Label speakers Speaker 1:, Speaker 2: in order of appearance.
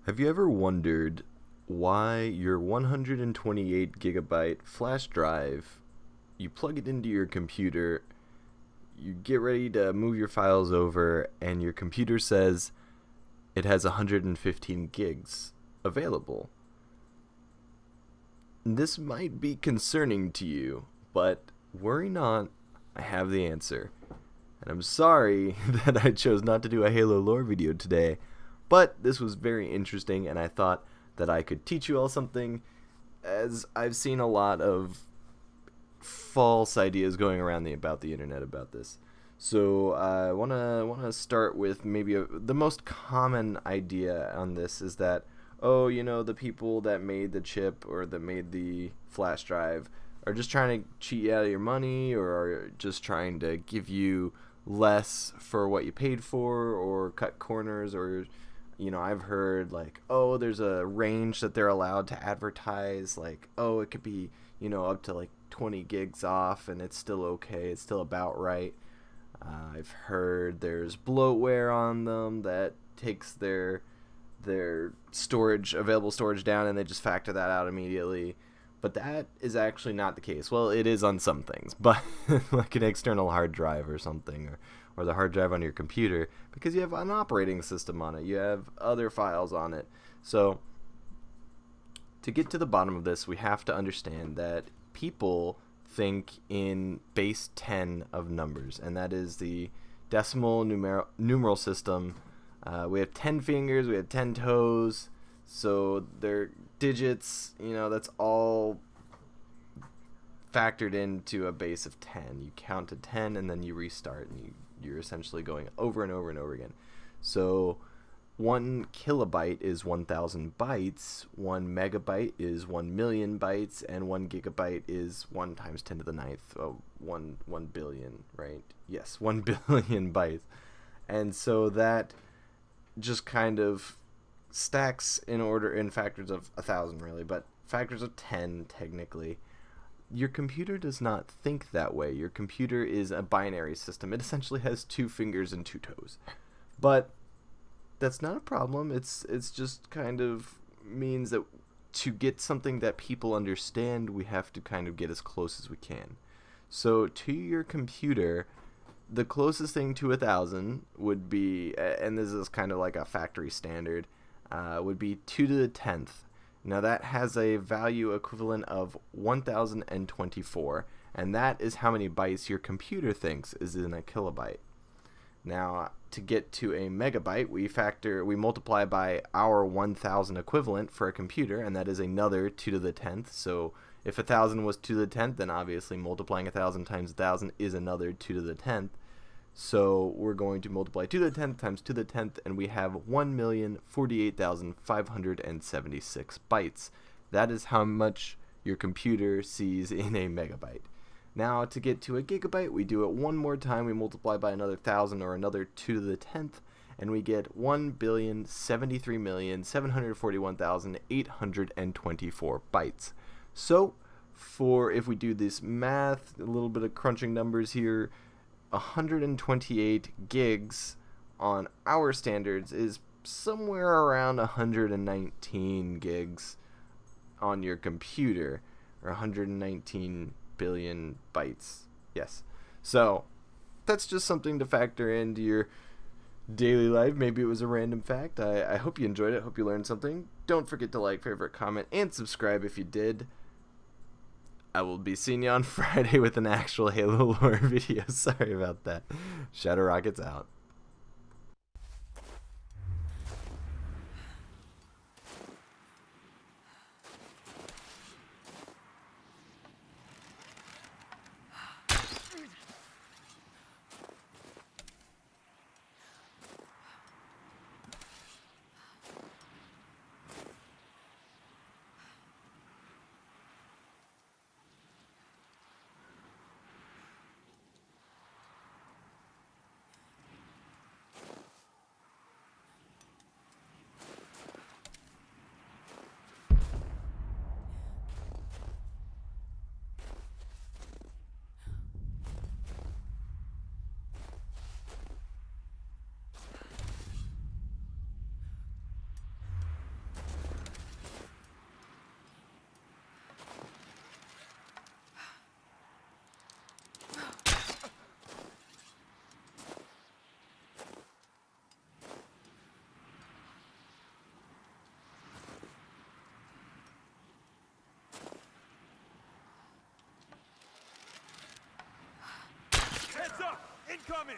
Speaker 1: Have you ever wondered why your 128 gigabyte flash drive, you plug it into your computer, you get ready to move your files over, and your computer says it has 115 gigs available? This might be concerning to you, but worry not, I have the answer. And I'm sorry that I chose not to do a Halo lore video today, but this was very interesting and I thought that I could teach you all something, as I've seen a lot of false ideas going around about the internet about this. So I wanna start with maybe the most common idea on this is that, oh, the people that made the chip or that made the flash drive are just trying to cheat you out of your money, or are just trying to give you less for what you paid for, or cut corners, or I've heard like, oh, there's a range that they're allowed to advertise, like, oh, it could be, up to like 20 gigs off and it's still okay, it's still about right. I've heard there's bloatware on them that takes their available storage down, and they just factor that out immediately. But that is actually not the case. Well, it is on some things, but like an external hard drive or something, or the hard drive on your computer, because you have an operating system on it, you have other files on it. So to get to the bottom of this, we have to understand that people think in base 10 of numbers, and that is the decimal numeral system. We have 10 fingers, we have 10 toes, so they're digits, that's all factored into a base of 10. You count to 10 and then you restart, and you're essentially going over and over and over again. So 1 kilobyte is 1,000 bytes, 1 megabyte is 1 million bytes, and 1 gigabyte is 1 times 10 to the ninth, 1 billion, right? Yes, 1 billion bytes. And so that just kind of stacks in factors of 1,000, really, but factors of 10 technically. Your computer does not think that way. Your computer is a binary system. It essentially has 2 fingers and 2 toes. But that's not a problem. It's just kind of means that to get something that people understand, we have to kind of get as close as we can. So to your computer, the closest thing to 1,000 would be, and this is kind of like a factory standard, would be 2 to the 10th. Now that has a value equivalent of 1,024, and that is how many bytes your computer thinks is in a kilobyte. Now to get to a megabyte, we multiply by our 1,000 equivalent for a computer, and that is another 2 to the 10th. So if 1,000 was 2 to the 10th, then obviously multiplying 1,000 times 1,000 is another 2 to the 10th. So we're going to multiply 2 to the 10th times 2 to the 10th, and we have 1,048,576 bytes. That is how much your computer sees in a megabyte. Now to get to a gigabyte, we do it one more time. We multiply by another 1,000, or another 2 to the 10th, and we get 1,073,741,824 bytes. So if we do this math, a little bit of crunching numbers here, 128 gigs on our standards is somewhere around 119 gigs on your computer, or 119 billion bytes. Yes. So that's just something to factor into your daily life. Maybe it was a random fact. I hope you enjoyed it. Hope you learned something. Don't forget to like, favorite, comment, and subscribe if you did. I will be seeing you on Friday with an actual Halo lore video. Sorry about that. Shadow Rockets out.
Speaker 2: incoming!